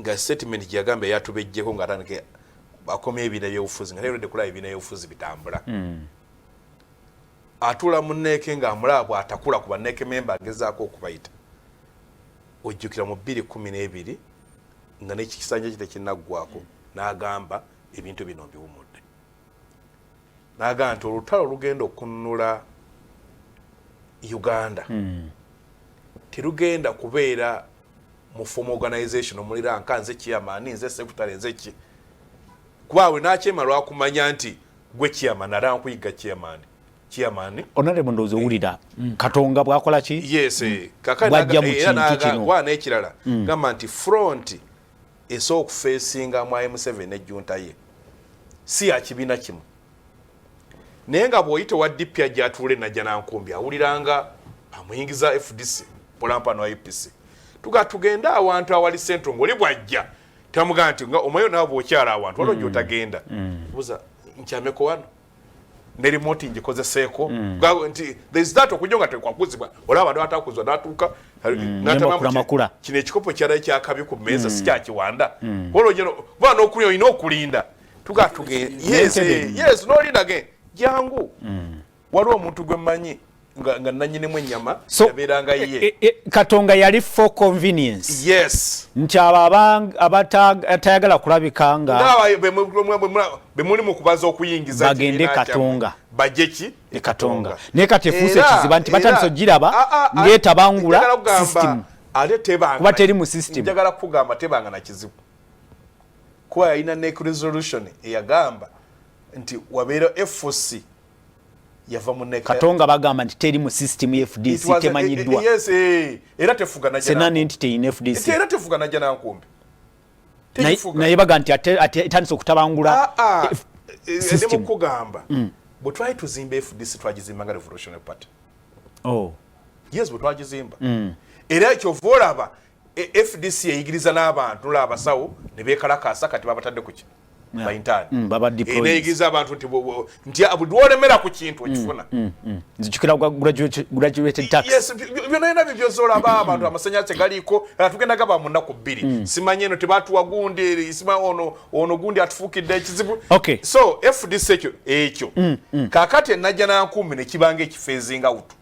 nga statement gyagambe yatubejjeko nga atandike akome ebina byobufuzi nga ready kulaba ebina byobufuzi bitambula atula munneeke nga amulaba atakula kuba neeke member agezaako okubayita ojjukira mu 2012 nga n'ekisanja kite kinnaggwako n'agamba ebintu bino mbiwumudde n'agamba nti olutalo lugenda okununula Uganda terugenda kubeera mu form organization omulira nkanze chairman nze secretary nze ki kwawe nakyema lwakumanya nti gwe chairman ara nkuyiga chairman Honorable ndozo ulida Katonga bwakola ki yes kakana kwa n'ekirala gamba nti front esokufeesinga mu M7 ne junta ye si akibina kimu naye nga bw'oyita wa DP ajatule najja nankumbi awuliranga amuyingiza FDC polampano wa APC tugenda awantu awali centro ngoli bwajja tamugamba nti nga omayo nabo okyala awantu walo gyotagenda buza nkyameko wano ne remote njikozeseeko nti there's that okujonga tekwakuzibwa olaba ndo atakuzwa natuka natamama kino ekikopo kyala kyakabi ku meza sikyakiwanda walo jeno bwana okulyo ino okulinda tugenda yes no linda again jangu waliwo omuntu gwe mmanyi nga nanyinemu ennyama yabeeranga ye Katonga yali for convenience yes nti abatayagala kulabika nga bemuli mu kubaza okuyingiza bagende Katonga bajeki Katonga naye kati efuuse ekiziba nti batandise ogiraba ng'etabangula system ate tebanga kuba teri mu system njagala kugamba tebanga na kizibu kuba yalina neck resolution eyagamba nti wabeera FOC yava muneka Katonga bagamba nti teri mu system ya FDC temanyiddwa yes era tefuga na jana senani entity in FDC era tefuga na jana nkumbi naye baga nti etandise okutabangula system kugamba but try to zimba FDC twagizimba nga revolutionary party yes but twagizimba era ekyo volaba FDC yayigiriza n'abantu abasawo ne beekalakasa kati babatadde ku ki bayintani baba deploy eneyigiza abantu nti abudwolemera ku kintu ekifuna nzijukira graduated tax yes byonna bibyozola abantu amasanyalaze galiko tugenda gaba mu nnaku 2 simanye eno tebatuwa gundi isima ono gundi atufukidde ekizibu so FDC ekyo kakati najja nankumbi ne kibanga ekifeezinga utu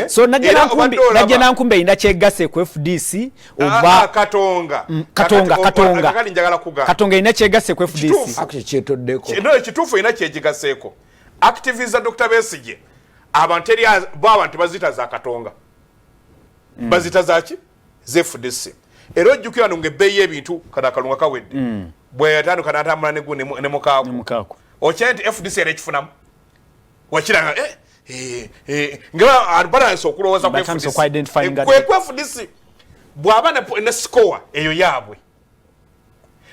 so najja nankumbi ina kyegase ku FDC oba Katonga Katonga ina kyegase ku FDC akyekyetoddeko ekituufu ina kyegigaseeko activiza Dr. Besigye abantu eri abantu bazita za Katonga bazita zaki ze FDC era ojjukira nunge ebbeeyi ebintu kana kalunga kawedde bwe yatandika n'atambula ne mukaako okyenti FDC era ekifunamu wakiranga nga balance okulowooza kwe FDC bw'aba ne score eyo yaabwe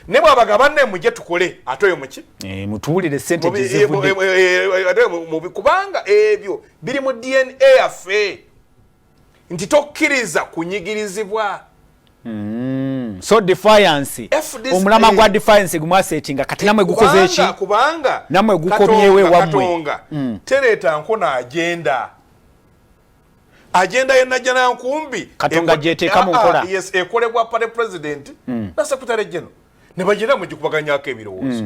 ne bw'abaga banne mujje tukole ate oyo muki mutuwulire ssente gyezivudde kubanga ebyo biri mu DNA yaffe nti tokkiriza kunyigirizibwa so defiance omulama gwa defiance gumwasetinga kati namwe gukoze eki kubanga namwe gukomyewe wamwe tereta nkona agenda yenajana nkumbi katonga jeteka mu nkola yes ekolebwa pale president na secretary general ne bagira mu gikubaganyako ebirowoozo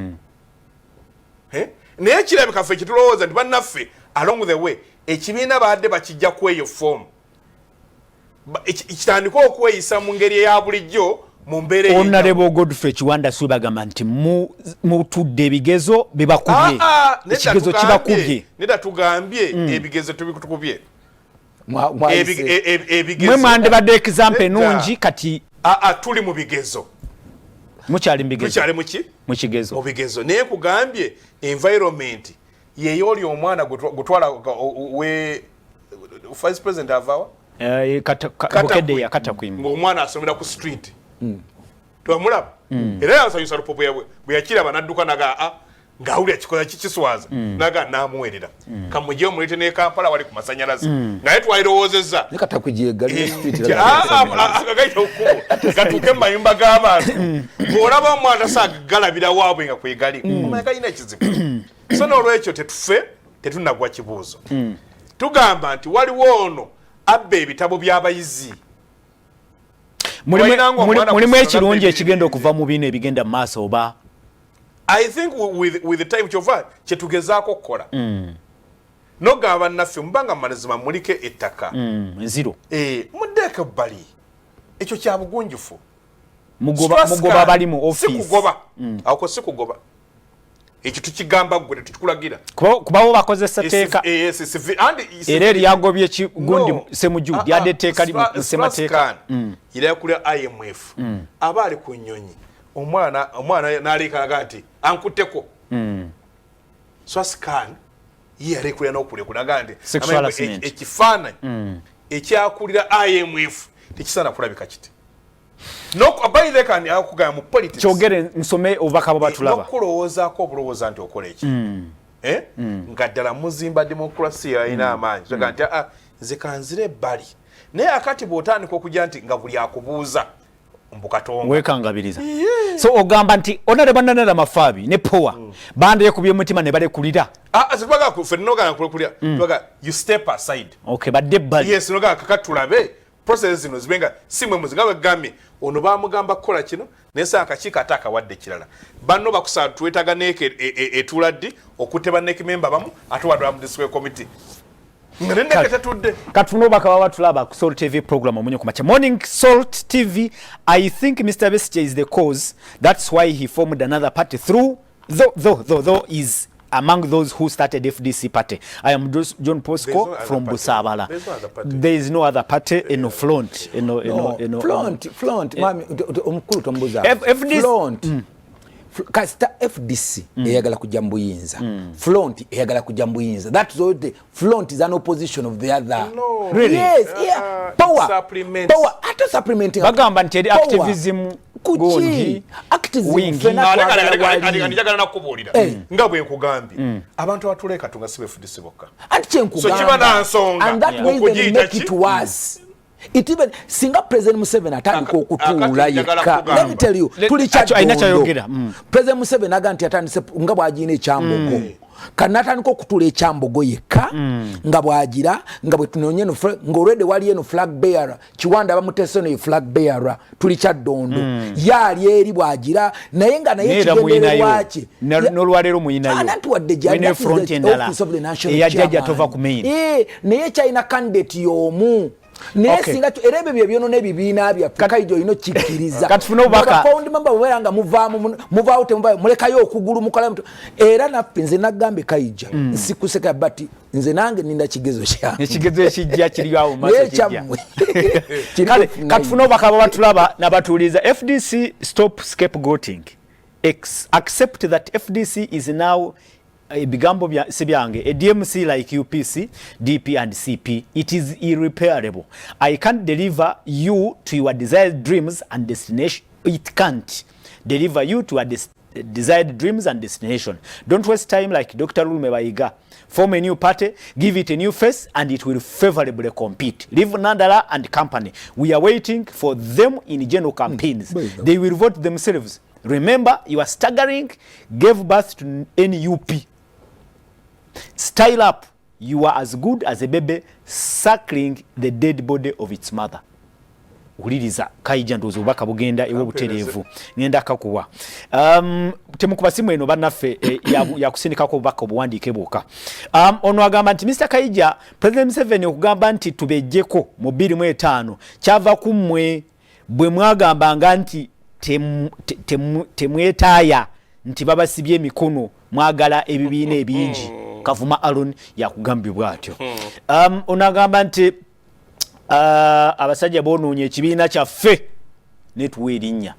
naye kirabika ffe kitulowooza nti bannaffe along the way ekibiina baadde bakijja ku eyo form kitandika okweyisa mu ngeri eya bulijjo mu mbeera Honorable Godfrey Kiwanda Subagamba nti mutudde ebigezo bibakubye ekigezo kibakubye neda tugambye ebigezo tubikutukubye mwe mwande badde example nungi kati tuli mu bigezo mukyali mu bigezo mu kigezo mu bigezo naye kugambye environment yeyoli omwana gutwala we vice president avawa bukede yakata kwimu ng'omwana asomera ku street twamulaba era yasanyusa lupopo yabwe bwe yakiraba n'adduka naga ngawulira kikola kikiswaza naga namuwerera kamujje omulete ne Kampala wali ku masanyalaze naye twayirowoozezza gatuuke mu mayumba g'abantu bw'olaba omwana saagalabira waabwe nga kwegali omanya kalina ekizibu so n'olwekyo tetufe tetunnagwa kibuuzo tugamba nti waliwo ono abba ebitabo by'abayizi mulimu ekirungi ekigenda okuva mu bino ebigenda mu maaso oba I think with the time kyova kyetugezaako okukola nogamba naffe mubanga mazima mulike ettaka nziro muddeko ebbali ekyo kya bugunjufu mugoba bali mu office sikugoba ako sikugoba ekyo tukigamba gwe tukulagira kubawo bakozesa teeka era eryagobye ekigundi semuju lyadde etteeka semateeka era yakulira IMF aba ali ku nnyonyi omwana n'aleekanaga nti ankutteko swascan ye yaleekulira n'okulya kunaga nti ekifaananyi ekyakulira IMF tekisaana kulabika kiti akugamba mu politics kyogere nsome obubaka bwe batulaba nokulowoozaako obulowooza nti okola eki nga ddala muzimba demokrasiya alina amaanyi soga nti nze kanzire ebbali naye akati bw'otandika okujja nti nga buli akubuuza mbukatonga wekangabiriza so ogamba nti onale bananala mafaabi ne power bande yekubye mutima ne balekulira zitwaga ku fennoga nakulekulira twaga you step aside okay badde ebbali yes noga kakatulabe process zino zibenga simwe muzigaba gambye ono bamugamba kukola kino nesa akakiiko ataka wadde kirala banno bakusaba twetaga neeke etuladdi okuteba neeki member bamu atuwadwa mu diswe committee katuno bakawa tulaba ku Salt TV program omunyo kumacha Morning Salt TV. I think Mr. Besigye is the cause. That's why he formed another party through though is among those who started FDC party. I am John Posco from Busabala. There is no other party in front. Flaunt. Mami omukulu tombuza. Flaunt. Kasita FDC eyagala kujja mbuyinza. Flaunt eyagala kujja mbuyinza. That's all the Flaunt is an opposition of the other. No. Really? Yes, yeah. Power. Ata supplementing. Bagamba nti activism kuchi activism njagala nakubulira nga bwe nkugambye abantu atuleka tunga sibe FDC bokka anti kyenkugamba so kiba nansonga and that way they make it worse. It even singa President Museveni atandika okutuula yekka. Let me tell you, President Museveni aganti atandise nga bw'agiina ekyambogo. Kanatandika okutuula ekyambogo yekka nga bw'agira nga bwe tunoonye no nga already wali eno flag bearer Kiwanda bamuteese no flag bearer tuli kyaddondo yaali eri bw'agira naye nga naye kigendeere waki n'olwaleero muyinayo anatuwadde gyali front endala eyajjajja tova ku main naye kyalina candidate y'omu naye singa era ebyo byono n'ebibiina byaffe KAIJA olina okikkiriza katufuna obubaka foundi member bwera nga muvaawo temuvaayo mulekayo okugulu mukola era naffe nze naggambe KAIJA nsikuseka bati nze nange nina kigezo kyange ekigezo ekijja kiri awo maaso kijja katufuna obubaka batulaba n'abatuuliza FDC stop scapegoating accept that FDC is now bigambo sibyange a DMC like UPC, DP and CP, it is irreparable. I can't deliver you to your desired dreams and destination. It can't deliver you to desired dreams and destination. Don't waste time like Dr. Lume Bayiga. Form a new party, give it a new face, and it will favorably compete. Leave Nandala and company. We are waiting for them in general campaigns. They will vote themselves. Remember, you are staggering, gave birth to NUP. Style up. You are as good as a baby suckling the dead body of its mother. Uliriza KAIJA ndozo baka bugenda ewe buterevu ngenda kakuwa temukuba simu eno banaffe ya kusindika ko baka obuwandike boka ono agamba nti Mr. KAIJA President Museveni okugamba nti tubejjeko mu 2005 kyava kumwe bwe mwagamba nti temwetaaya nti babasibye emikono mwagala ebibiina ebingi Kavuma Aaron yakugambibwa atyo onagamba nti abasajja bonoonye ekibiina kyaffe netuwa erinnya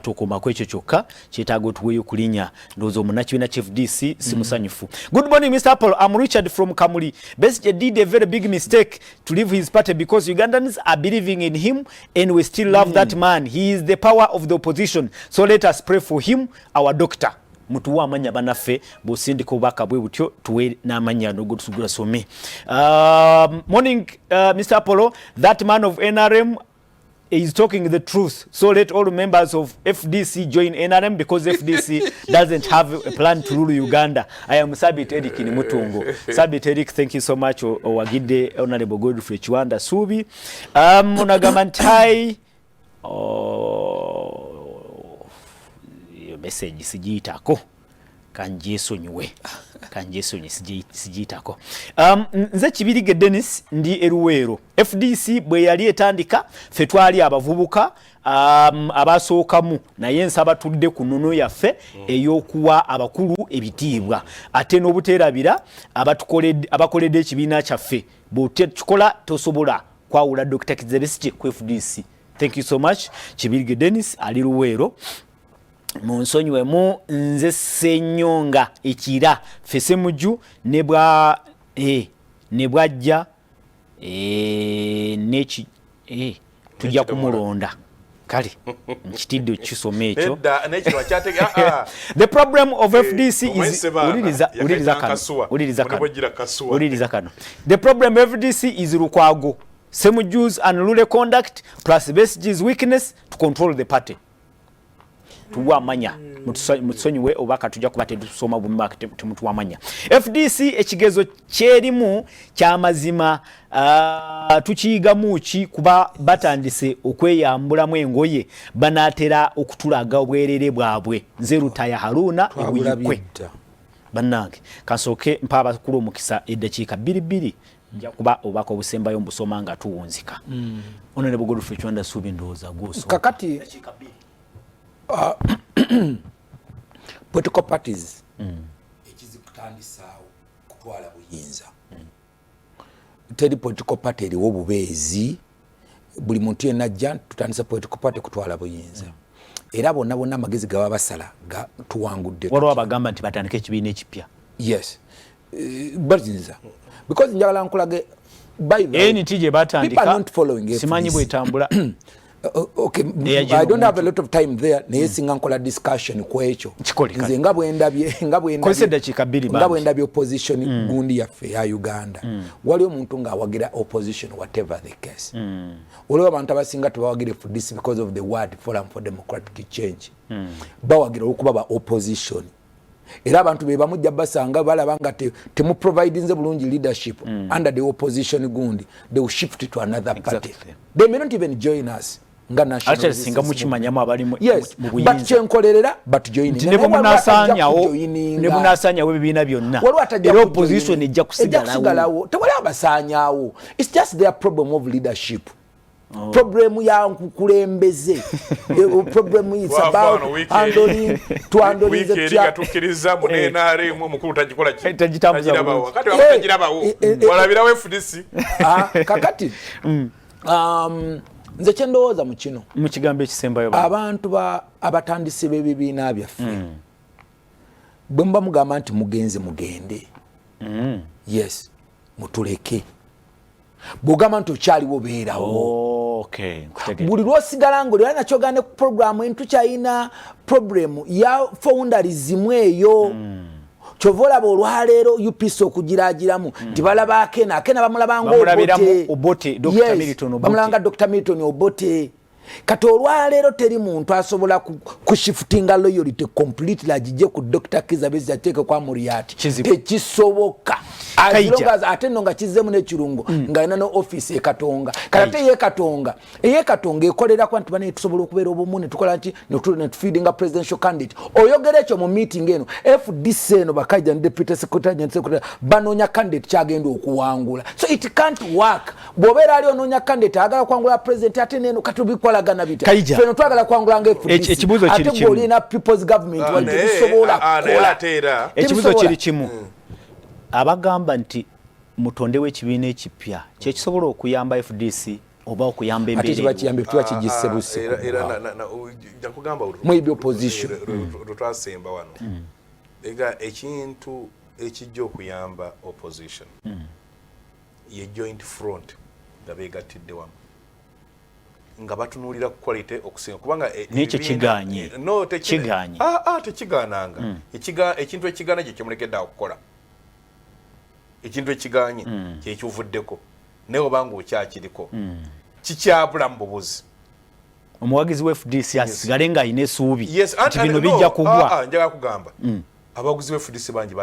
tukoma kwekyo kyokka kyetaaga tuweeyo kulinnya ndowooza omunnakibiina kya FDC simusanyufu. Good morning Mr. Apollo, I'm Richard from Kamuli. Besigye did a very big mistake to leave his party because Ugandans are believing in him and we still love that man. He is the power of the opposition, so let us pray for him, our doctor. Mutuwa amanya banaffe bosindika obubaka bwe butyo tuwe n'amanya n'ogotusugula some. Morning Mr. Apollo, that man of NRM is talking the truth, so let all members of FDC join NRM because FDC doesn't have a plan to rule Uganda. I am Sabit Eric in Mutungo. Sabit Eric, thank you so much. Owagide Honorable Godfrey Chiwanda Subi. Munagamantai message sijiitako kanjesonyiwe sijiitako nze Kibirige Dennis ndi Eruwero. FDC bwe yali etandika fe twali abavubuka abasookamu naye nsaba tudde ku nnono yaffe ey'okuwa abakulu ebitiibwa ate n'obuteerabira abakoledde ekibiina kyaffe bw'otekikola tosobola kwawula Dr. Kizza Besigye ku FDC. Thank you so much Kibirige Dennis ali Luweero. Munsonyiwe mu nze Ssenyonga ekira fese muju nebwajja neki tujja kumulonda kale nkitidde kisoma ekyo. The problem of FDC is uliriza kano. The problem of FDC is Lukwago, Semuju's unruly conduct plus Besigye's weakness to control the party. Tuwamanya mutusonyiwe obaka tujja kuba tetusoma bumma temutuwamanya. FDC ekigezo kyerimu kyamazima tukiyigamuki kuba batandise okweyambulamu engoye banatera okutulaga obwerere bwabwe. Nze Rutaya Haruna ebuyikwe bannange kansooke mpa abakulu omukisa eddakiika 2 nja kuba obaka obusembayo mbusoma nga tuwunzika. Honorable Godfrey Chiwanda Subi ndowooza gwoso kakati political parties ekizikutandisaawo kutwala buyinza teri political party eriwo obubeezi buli muntu yenna ajja tutandisa political party kutwala buyinza era bonna amagezi gaba basala tuwangudde waliwo abagamba nti batandika ekibiina ekipya. Yes buyinza because njagala nkulage by NTJ batandika simanyi bwetambula. Okay, I don't have a lot of time there. Neyesinga nkola discussion kwekyo. Nze nga bwendabye opposition gundi yaffe ya Uganda. Wali omuntu nga awagira opposition whatever the case. Waliwo abantu abasinga tubawagira FDC because of the word Forum for Democratic Change. Bawagira okuba ba opposition. Era abantu be bamujja basanga balaba nga temu provide nze bulungi leadership under the opposition gundi. They will shift to another party. They may not even join us. Actually singa mukimanyamu abali mu buyinza. But kyenkolerera but joining. Ne munasanyawo ebibiina byonna. Era opposition ejja kusigalawo. Tewali abasanyawo. It's just their problem of leadership. Problem ya Obukulembeze. Problem is about handling the tukiriza munenare mu mukuru tajikola ki tajitambuza wakati wakajirabawo walabirawo FDC kakati nze kyendowooza mu kino mu kigambo ekisembayo abantu abatandise b'ebibiina byaffe bwe mba mugamba nti mugende yes mutuleke bw'ogamba nti okyaliwo beerawo Okay, buli lwosigala ngo lyana kyogane ku program entukyayina problem ya foundarism eyo chovola bolwalero UPC okugiragiramu tibalaba akena bamulabanga obote Dr. Milton Obote bamulanga Dr. Milton Obote kati olwalero teri muntu asobola kushiftinga loyalty completely ajije ku Dr. Kizza Besigye ateke kwa Muriati tekisoboka azilonga atendo nga kizemu ne kirungo nga ina no office ekatonga kati ye katonga ekolera kwa nti bane tusobola okubeera obumune tukola nti ne feeding presidential candidate oyogere ekyo mu meeting eno FDC eno bakaija ne deputy secretary banonya candidate kyagenda okuwangula so it can't work bobera ali ononya candidate agala kwangula president ate neno katubikola gana bita feno twagala kwangula nga FDC ekibuzo kiri kimu ate na people's government wali tusobola kola ekibuzo kiri kimu abagamba nti mutonde w'ekibiina ekipya kyekisobola okuyamba FDC oba okuyamba ate kibakiyambe tuba kigisse busse era nakugamba mu ibyo position twasemba wano ega ekintu ekijja okuyamba opposition ye joint front nga beegattidde wamu nga batunulira ku quality okusinga kubanga n'ekyo kiganye no tekiganye tekigaananga ekintu ekigana kye kyemulekedde okukola ekintu ekiganye kyekyuvuddeko naye obanga okyakiriko kikyabula mu bubuzi omuwagizi wa FDC asigale nga ayina essuubi nti bino bijja kugwa njagala kugamba abawagizi wa FDC bangi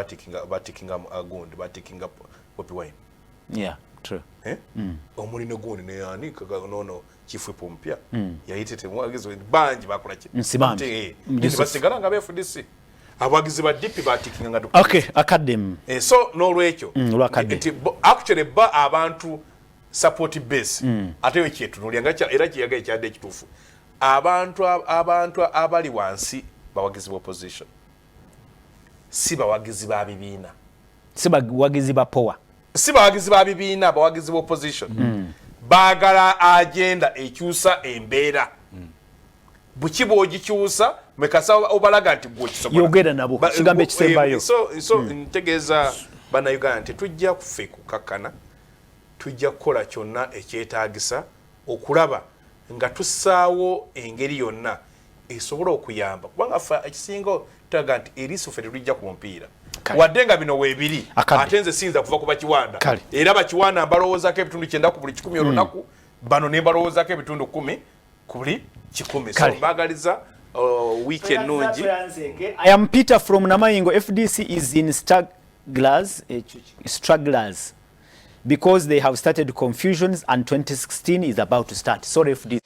batikinga gundi batikinga Bobi Wine omuli ne gundi neyani nono chifu pompya yayitete muwagizi bangi bakola ki basigala nga ba FDC abagizi ba DP batikinga nga academy so n'olwekyo actually abantu support base ate wekyetunulya nga era kiyaga ekyadde ekituufu abantu abali wansi bawagizi ba opposition si bawagizi ba bibiina si bawagizi ba power si bawagizi ba bibiina bawagizi ba opposition baagala agenda ekyusa embeera bukiba ogikyusa mekasa obalaga nti gwokisobola yogera nabo kigambo ekisembayo so ntegeeza bannayuganda nti tujja kuffe kukakkana tujja kukola kyonna ekyetaagisa okulaba nga tussaawo engeri yonna esobola okuyamba kubanga ffe ekisinga tulaga nti eriiso ffe tetujja ku mupiira wadde nga bino weebiri ate nze siyinza kuva ku bakiwanda era bakiwanda mbalowoozako ebitundu 9 ku buli 100 olunaku bano ne mbalowoozaako ebitundu 10 ku buli 100 so mbagaliza weekend nungi. I am Peter from Namayingo. FDC is in strugglers because they have started confusions and 2016 is about to start. Sorry FDC.